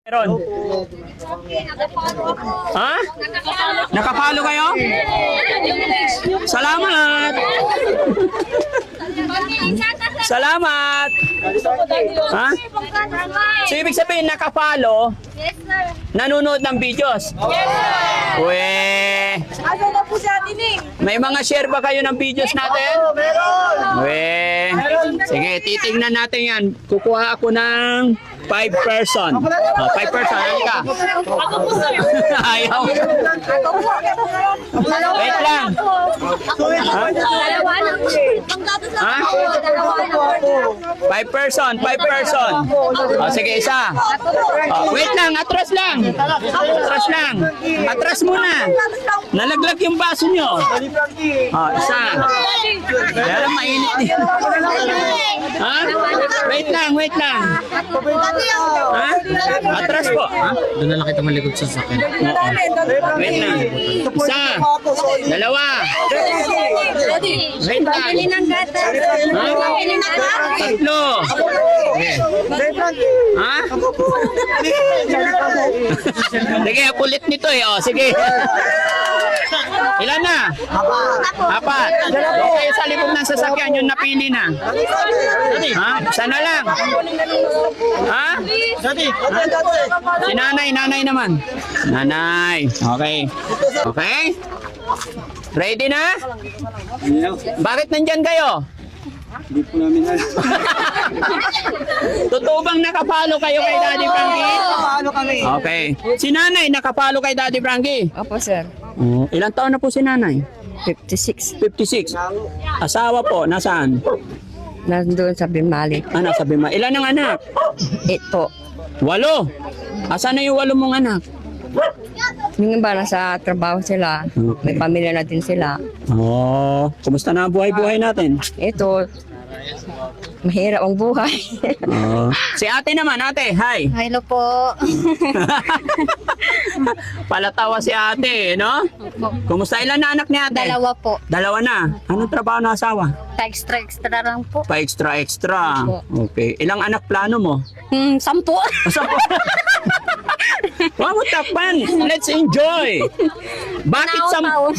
Meron. Ha? Nakapalo kayo? Salamat! Salamat! Ha? So, ibig sabihin, nakapalo, Yes, sir. nanonood ng videos? Yes, sir. Weh! Ano na po si Ate Ning? May mga share ba kayo ng videos natin? Weh! Sige, titingnan natin yan. Kukuha ako ng 5 person. Oh, 5 person. Halika. Ako po, sir. Ayaw. Ako po. Wait lang. Dalawa lang po. Panggatos lang Ha? po. Dalawa lang po. 5 person. 5 person. Oh, sige, isa. Oh, wait lang. Atras lang. Atras lang. Atras muna. Nalaglag yung baso nyo. Oh, isa. Kaya lang mainit eh. Ha? Wait lang, wait lang. Ha? Atras po. Ha? Doon na lang kita malikod sa sakyan. Wait lang. Isa. Dalawa. Wait lang. Pili ng gatas. Ha? Pili ng gatas. Tatlo. Ha? Sige, kulit nito eh. Oh, sige. Ilan na? Apat. Doon kayo sa likod ng sasakyan, yung napili na. Ha? Sana lang. Ha? Si nanay naman. Nanay. Okay. Okay? Ready na? Bakit nandyan kayo? Hindi po namin alam. Totoo bang nakapalo kayo kay Daddy Frankie? Paano kami? Okay. Si nanay nakapalo kay Daddy Frankie? Opo, sir. Ilang taon na po si nanay? 56. 56. Asawa po, nasaan? Nandun sa Bimali. Nasa Bima. Ilan ang anak? 8 po. 8. Asan na yung 8 mong anak? Yung iba nasa trabaho sila. May pamilya na din sila. Oh, kumusta na ang buhay-buhay natin? Ito, mahirap ang buhay. Oh. Si ate naman, ate. Hi. Hello po. Palatawa si ate, no? Kumusta ilan na anak ni ate? Dalawa po. Dalawa na. Anong trabaho na asawa? Extra lang po. Pa extra. Okay. Ilang anak plano mo? 10. Huwag mo takpan. Let's enjoy. Bakit Taon-taon.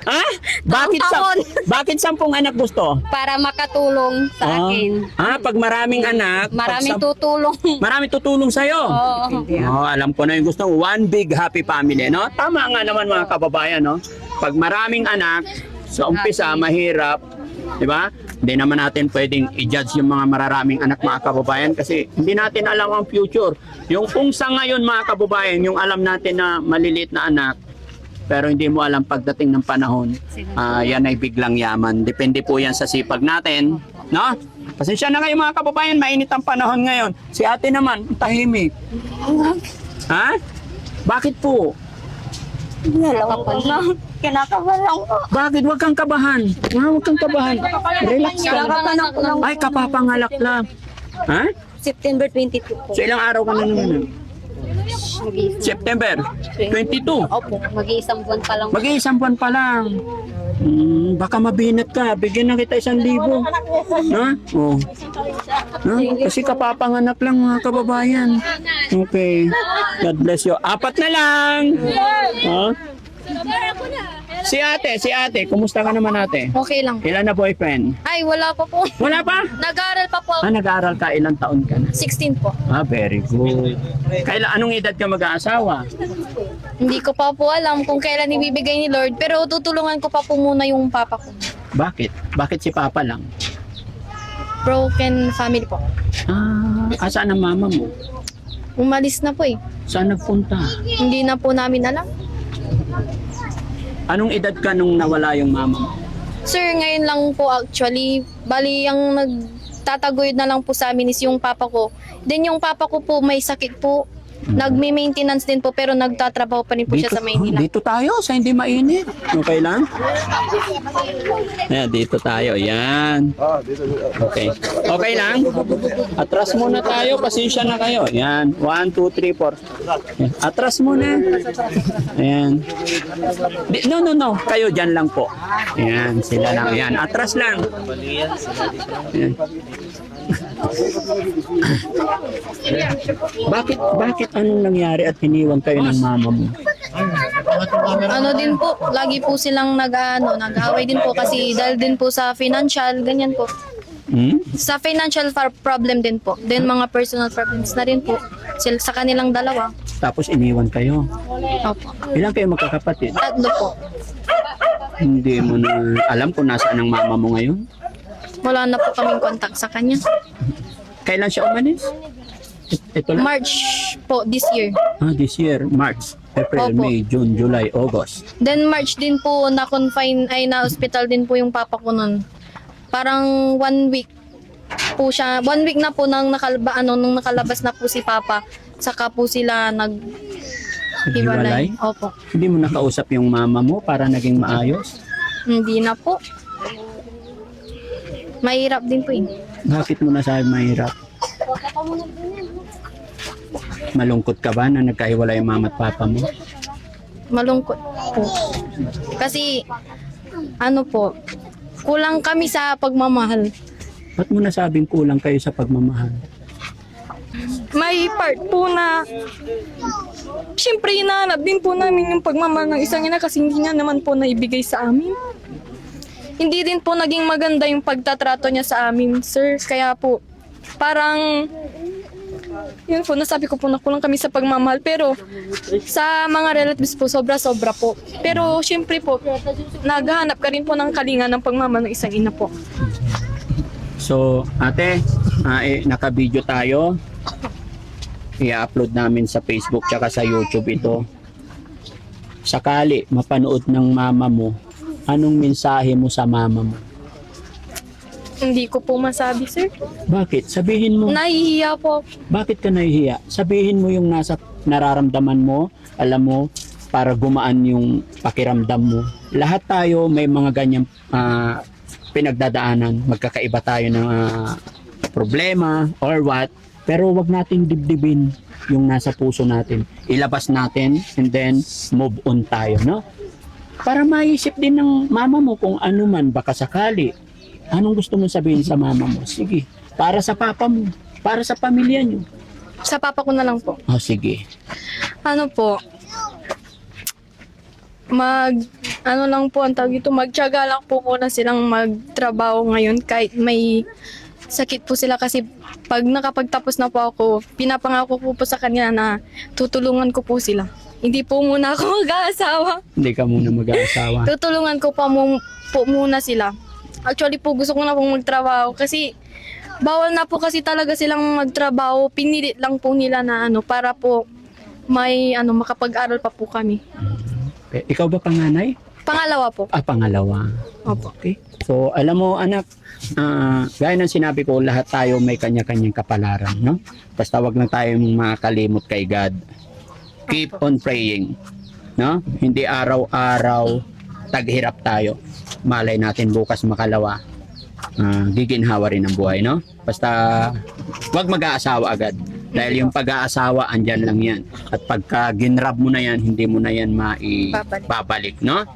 Ha? Bakit Taon-taon. bakit 10 anak gusto? Para makatulong sa akin. Pag maraming anak, Maraming pag tutulong. marami tutulong sa'yo. Oo. Alam ko na yung gusto. One big happy family, no? Tama nga naman mga kababayan, no? Pag maraming anak, sa umpisa, mahirap. Di ba? Hindi naman natin pwedeng i-judge yung mga mararaming anak mga kababayan kasi hindi natin alam ang future. Yung kung sa ngayon mga kababayan, yung alam natin na maliliit na anak, pero hindi mo alam pagdating ng panahon, yan ay biglang yaman. Depende po yan sa sipag natin. No? Pasensya na kayo mga kababayan, mainit ang panahon ngayon. Si ate naman, tahimik. Ha? Bakit po? Kinakabalang po. Bakit? Huwag kang kabahan. Huwag kang kabahan. Relax ka. Ay, kapapangalak lang. Ha? September 22 po. So ilang araw ka na naman? September 22. Opo, mag-iisang buwan pa lang. Mag-iisang buwan pa lang. Baka mabinat ka. Bigyan na kita 1,000. Ha? Oh. Ha? Kasi kapapanganak lang mga kababayan. Okay. God bless you. 4 na lang. Ha? Si ate, kumusta ka naman ate? Okay lang. Ilan na boyfriend? Ay, wala pa po. Wala pa? Nag-aaral pa po. Nag-aaral ka, ilang taon ka na? 16 po. Very good. Anong edad ka mag-aasawa? Hindi ko pa po alam kung kailan ibibigay ni Lord, pero tutulungan ko pa po muna yung papa ko. Bakit? Bakit si Papa lang? Broken family po. Asaan ang mama mo? Umalis na po eh. Saan nagpunta? Hindi na po namin alam. Anong edad ka nung nawala yung mama mo? Sir, ngayon lang po actually. Bali, ang nagtataguyod na lang po sa amin is yung papa ko. Then yung papa ko po may sakit po. Nagme-maintenance din po pero nagtatrabaho pa rin po siya sa Maynila. Dito tayo sa hindi mainit. Okay lang? Ayan, dito tayo. Yan. Okay. Okay lang? Atras muna tayo. Pasensya na kayo. Yan. 1, 2, 3, 4. Atras muna. Ayan. No. Kayo dyan lang po. Ayan. Sila lang. Ayan. Atras lang. Ayan. Bakit anong nangyari at iniwan kayo ng mama mo? Ano din po, lagi po silang nag-away din po kasi dahil din po sa financial, ganyan po. Sa financial problem din po. Then mga personal problems na rin po sa kanilang dalawa. Tapos iniwan kayo. Opo. Ilan kayo magkakapatid? 3 po. Hindi mo na alam kung nasaan ang mama mo ngayon? Wala na po kaming contact sa kanya. Kailan siya umalis? Ito lang? March po this year. This year, March, April, Opo. May, June, July, August. Then March din po na-confine ay na-hospital din po yung papa ko nun. Parang 1 week po siya. 1 week na po nung nakalabas na po si papa. Saka po sila Hiwalay? Opo. Hindi mo nakausap yung mama mo para naging maayos? Hindi na po. Mahirap din po Bakit mo nasabi mahirap? Malungkot ka ba na nagkahiwalay yung mama at papa mo? Malungkot po. Kasi, kulang kami sa pagmamahal. Ba't mo nasabing kulang kayo sa pagmamahal? May part po na siyempre hinahanap din po namin yung pagmamahal ng isang ina kasi hindi niya naman po naibigay sa amin. Hindi din po naging maganda yung pagtatrato niya sa amin, sir. Kaya po, parang, yun po, nasabi ko po na kulang kami sa pagmamahal. Pero sa mga relatives po, sobra-sobra po. Pero siyempre po, naghahanap ka rin po ng kalinga ng pagmamahal ng isang ina po. So, ate, naka-video tayo. I-upload namin sa Facebook tsaka sa YouTube ito. Sakali mapanood ng mama mo, anong mensahe mo sa mama mo? Hindi ko po masabi, sir. Bakit? Sabihin mo. Nahihiya po. Bakit ka nahihiya? Sabihin mo yung nasa nararamdaman mo, alam mo, para gumaan yung pakiramdam mo. Lahat tayo may mga ganyang pinagdadaanan. Magkakaiba tayo ng problema or what. Pero wag nating dibdibin yung nasa puso natin. Ilabas natin and then move on tayo, no? Para maisip din ng mama mo kung ano man baka sakali. Anong gusto mong sabihin sa mama mo? Sige. Para sa papa mo. Para sa pamilya nyo. Sa papa ko na lang po. Oh, sige. Magtiyaga lang po muna silang magtrabaho ngayon kahit may sakit po sila kasi pag nakapagtapos na po ako, pinapangako po sa kanya na tutulungan ko po sila. Hindi po muna ako mag-aasawa. Hindi ka muna mag-aasawa. Tutulungan ko po muna sila. Actually po gusto ko na pong magtrabaho kasi bawal na po kasi talaga silang magtrabaho. Pinilit lang po nila na para po may makapag-aral pa po kami. Ikaw ba panganay? Pangalawa po. Pangalawa. Opo. Okay. So, alam mo anak, gaya ng sinabi ko, lahat tayo may kanya-kanyang kapalaran, no? Basta wag lang tayong makalimot kay God. Keep on praying, no? Hindi araw-araw taghirap tayo. Malay natin bukas makalawa. Giginhawa rin ang buhay, no? Basta wag mag-aasawa agad. Dahil yung pag-aasawa, andyan lang yan. At pagka ginrab mo na yan, hindi mo na yan maibabalik, no?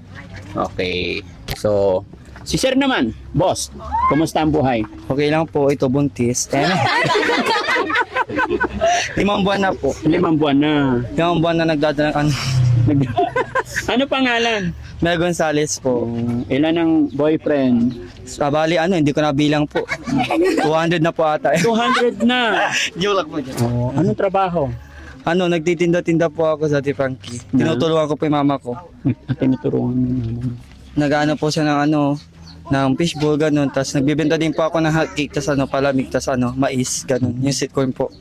Okay. So, si Sir naman, boss, kumusta ang buhay? Okay lang po, ito buntis. 5 buwan na po. 5 buwan na. 5 buwan na nagdadala Ano pangalan? Mel Gonzales po. Ilan ang boyfriend? Bali, hindi ko nabilang po. 200 na po ata. 200 na. Joke lang po dyan. Oh, anong trabaho? Nagtitinda-tinda po ako sa Ate Frankie. Tinutulungan ko po yung mama ko. At tinuturuan mo naman. Nag-ano po siya ng fishbowl, ganun. Tapos nagbibenta din po ako ng hot cake, tapos palamig, tapos mais, ganun. Yung sweet corn po.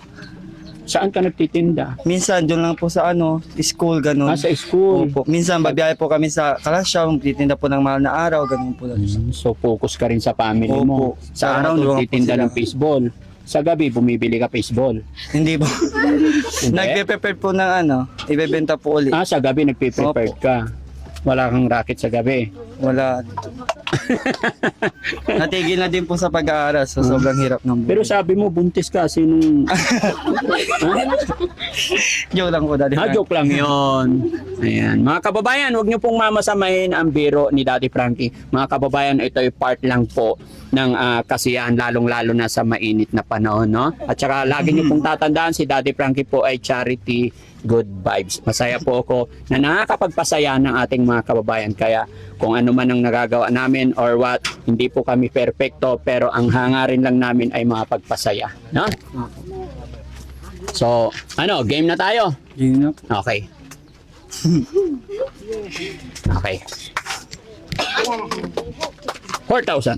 Saan ka nagtitinda? Minsan, doon lang po sa school, ganun. Sa school. Opo. Minsan, babiyahe po kami sa Kalasyaw, titinda po ng mahal na araw, ganun po. So, focus ka rin sa family mo. Opo. Sa araw, Tulungan po nagtitinda sila. ng baseball. Sa gabi, bumibili ka baseball. Hindi po. Hindi? Nagpe-prepare po ng ibebenta po ulit. Sa gabi, nagpe-prepare Opo. ka. Wala kang racket sa gabi. Wala. Natigil na din po sa pag-aaral. So, sobrang hirap ng buhay. Pero sabi mo, buntis ka. Sinong... Joke lang po, Daddy Frankie. Joke lang yon. Ayan. Mga kababayan, huwag niyo pong mamasamahin ang biro ni Daddy Frankie. Mga kababayan, ito ay part lang po ng kasiyahan, lalong-lalo na sa mainit na panahon, no? At saka lagi niyo pong tatandaan, si Daddy Frankie po ay charity good vibes. Masaya po ako na nakakapagpasaya ng ating mga kababayan. Kaya kung ano man ang nagagawa namin or what, hindi po kami perfecto, pero ang hangarin lang namin ay makapagpasaya, no? So, game na tayo? Yun na. Okay. Okay. 4,000.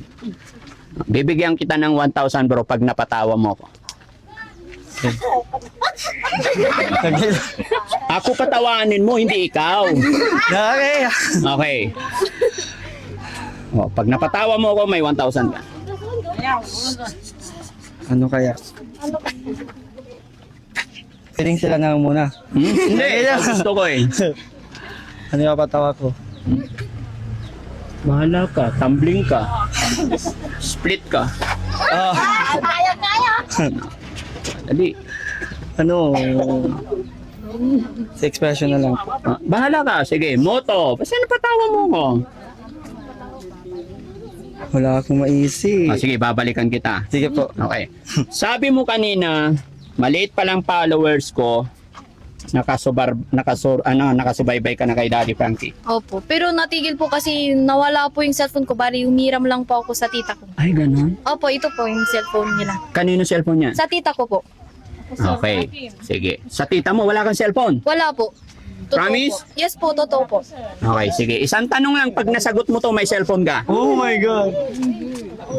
Bibigyan kita ng 1,000 bro pag napatawa mo ko. Ako patawanin mo, hindi ikaw. Okay. Okay. Pag napatawa mo ko, may 1,000 ka. Ano kaya? Piling sila na muna. Hindi, gusto ko eh. Ano yung patawa ko? Bahala ka, tumbling ka. Split ka. Dali. Ano? Sa expression na lang. Bahala ka, sige, moto. Basta napatawa mo ko. Wala akong maisip. Sige, babalikan kita. Sige po. Okay. Sabi mo kanina, maliit pa lang followers ko, nakasubaybay ka na kay Daddy Frankie. Opo. Pero natigil po kasi nawala po yung cellphone ko. Bali, umiram lang po ako sa tita ko. Ay, ganun? Opo, ito po yung cellphone nila. Kanino cellphone niya? Sa tita ko po. Okay. Sige. Sa tita mo, wala kang cellphone? Wala po. Totoo Promise? Po. Yes po, totoo po. Okay, sige. Isang tanong lang, pag nasagot mo to, may cellphone ka? Oh my God.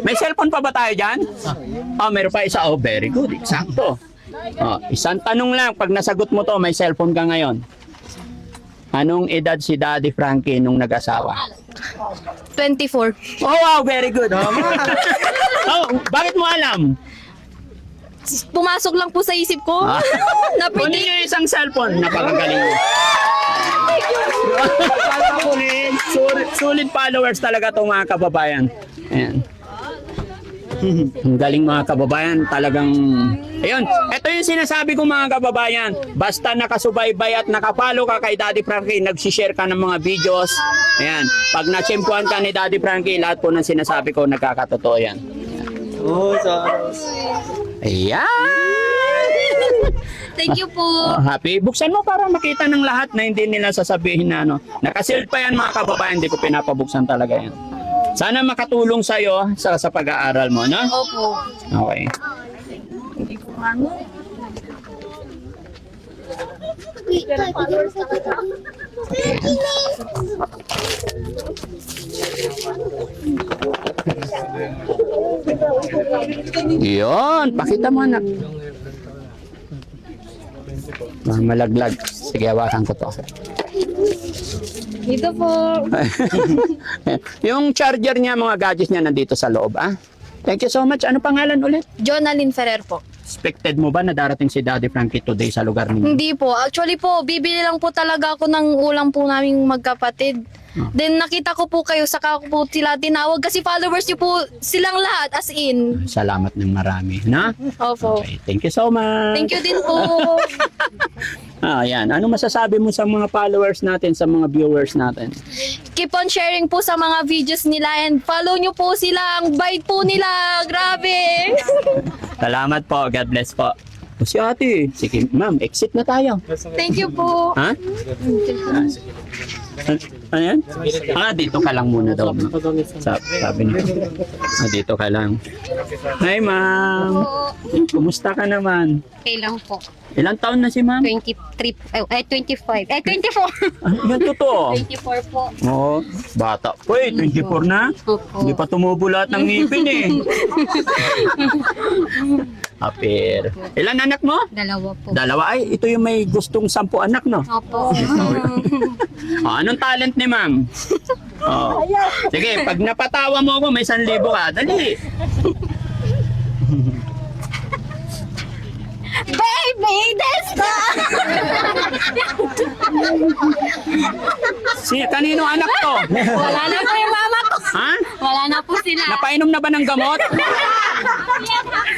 May cellphone pa ba tayo dyan? Meron pa isa. Oh, very good. Eksakto. Isang tanong lang, pag nasagot mo to, may cellphone ka ngayon. Anong edad si Daddy Frankie nung nag-asawa? 24. Oh, wow, very good. Bakit mo alam? Pumasok lang po sa isip ko. Na Kunin pwede. niyo isang cellphone. Napakagaling mo. Sulit followers talaga itong mga kababayan. Ayan. Ang galing mga kababayan, talagang... Ayun, ito yung sinasabi ko mga kababayan. Basta nakasubaybay at nakapalo ka kay Daddy Frankie, nagsishare ka ng mga videos. Ayan, pag natsimpuan ka ni Daddy Frankie, lahat po ng sinasabi ko nagkakatotoo yan. Oh, sorry. Ayan! Thank you po. Happy. Buksan mo para makita ng lahat na hindi nila sasabihin na Nakasealed pa yan mga kababayan, hindi ko pinapabuksan talaga yan. Sana makatulong sa'yo sa pag-aaral mo, no? Opo. Okay. Yun, pakita mo anak. Malaglag. Sige, hawakan ko to. Dito po. Yung charger niya, mga gadgets niya nandito sa loob, ah? Thank you so much. Ano pangalan ulit? Jonalyn Ferrer po. Expected mo ba na darating si Daddy Frankie today sa lugar ninyo? Hindi po. Actually po, bibili lang po talaga ako ng ulam po naming magkapatid. Then nakita ko po kayo, saka ko po sila tinawag kasi followers niyo po silang lahat as in. Salamat ng marami, na? Opo. Okay, thank you so much. Thank you din po. Yan. Ano masasabi mo sa mga followers natin, sa mga viewers natin? Keep on sharing po sa mga videos nila and follow nyo po sila. Ang bait po nila. Grabe. Salamat po. God bless po. O si ate. Sige, ma'am, exit na tayo. Thank you po. Ha? Ano yan? Dito ka lang muna daw. Sabi niya. Dito ka lang. Hi, ma'am. Kumusta ka naman? Okay lang po. Ilang taon na si ma'am? 25. 24. Yan totoo. 24 po. Oo, bata. Uy, 24 na? Opo. Hindi pa tumubo lahat ng ngipin eh. Apir. Ilan anak mo? Dalawa po. Dalawa. Ay, ito yung may gustong 10 anak, no? Opo. Anong talent ni ma'am? Sige, pag napatawa mo ako, may 1,000 ka. Dali. Baby, that's Kanino anak to? Wala na po yung mama ko. Ha? Wala na po sila. Napainom na ba ng gamot?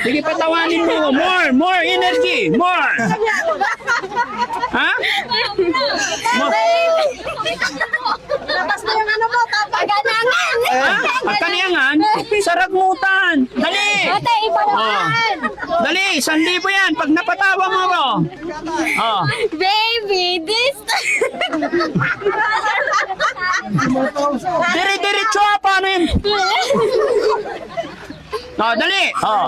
Sige, patawanin mo. More energy. More. Ha? Labas na yung ano mo, papaganangan. Ha? Pagkaniyangan? Saragmutan. Dali. Ate, iba Oh. naman. Dali, 1,000 yan. Pag napatawa mo ako. Oh. Baby, this Dire-diretso, paano yun? Oh, dali. Oh.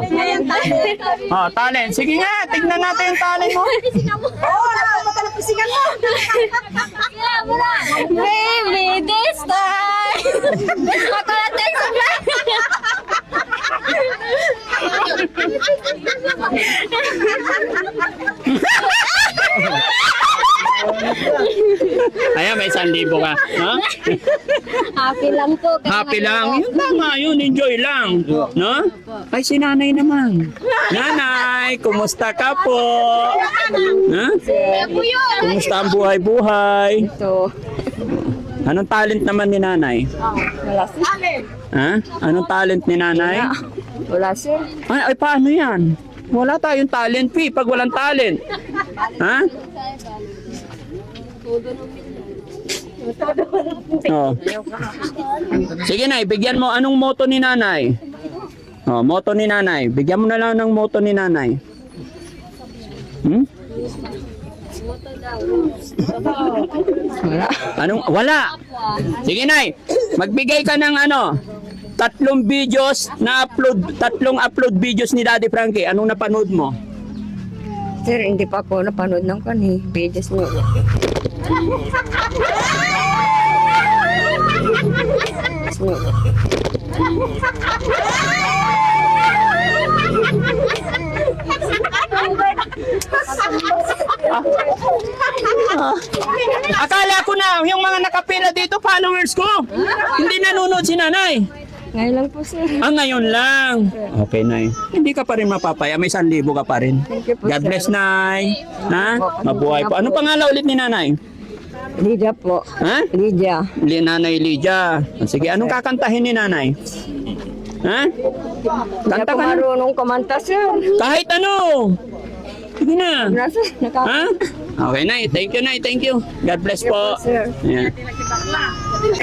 Oh, talent. Sige nga, tignan natin yung talent mo. Baby, this time. Makalatin sa Ayan, may 1,000 ka. Ha? Happy lang po. Happy lang. Yun tama, yun. Enjoy lang. No? Ay, si nanay naman. Nanay, kumusta ka po? Ha? Kumusta ang buhay-buhay? So, Anong talent naman ni nanay? wala sir. Ha? Anong talent ni nanay? Wala sir. Ay, paano yan? Wala tayong talent, P. Pag walang talent. Ha? Oh. Sige na, bigyan mo. Anong motto ni nanay? Oh, motto ni nanay. Bigyan mo na lang ng motto ni nanay. Hmm? Wala. Anong? Wala. Sige nay, magbigay ka ng ano, 3 videos na upload, 3 upload videos ni Daddy Frankie. Anong napanood mo? Sir, hindi pa ako napanood ng videos niyo. Akala ko na, yung mga nakapila dito, followers ko. Hindi nanonood si nanay. Ngayon lang po sir. Ngayon lang. Okay, Nay. Hindi ka pa rin mapapaya. May 1,000 ka pa rin. Thank you po, God sir. bless, Nay. Ha? Mabuhay po. Ano pangalan ulit ni Nanay? Lydia po. Ha? Lydia. Nanay Lydia. Sige, anong kakantahin ni Nanay? Ha? Hindi Kanta ako ka na. marunong kumanta sir. Kahit ano. Sige na. Nasa, Ha? Okay, Nay. Thank you, Nay. Thank you. God bless po. sir. Yan.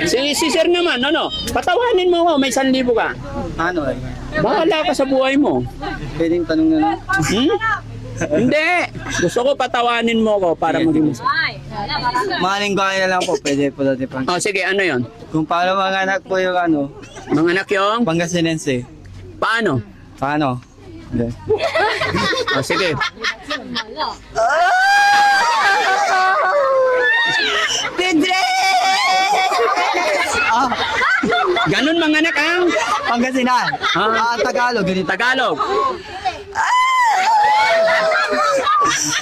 Si Sir naman, ano? Patawanin mo ako. May 1,000 ka. Ano eh? Bahala ka sa buhay mo. Pwedeng tanong na lang. Hmm? Hindi. Gusto ko patawanin mo ako para maging... Maling gaya na lang po, pwede po dati pang. Oh, sige, ano yon? Kung paano mga anak po yung ano, Mga anak yung... Pangasinense. Paano? Paano? Hindi. Oh, sige. Pindre! Ganun mga anak ang... Pangasinan. Tagalog, ganito. Tagalog.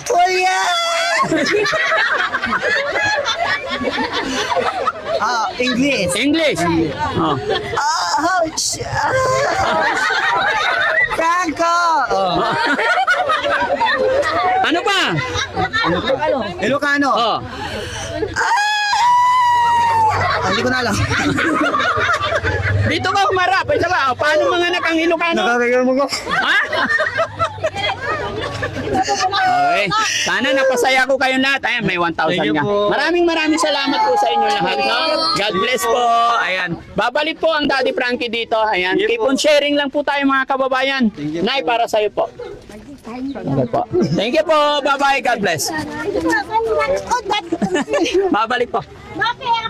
Kuya! English. English. Oh. Ouch! Franco! Ano pa? Ilocano. Oh. Hindi ko na alam. Dito ka humarap. Isa ba? Oh, paano mga anak ang Ilocano? Nakakagano mo ko. Ha? Okay. Sana napasaya ko kayo lahat. Ayan, may 1,000 Thank you nga. po. Maraming salamat po sa inyo lahat. No? God bless po. Ayan. Babalik po ang Daddy Frankie dito. Ayan. Thank you Keep on sharing lang po tayo mga kababayan. you Nay, para sa'yo po. Okay po. Thank you po. Bye-bye. God bless. Babalik po. Bakit?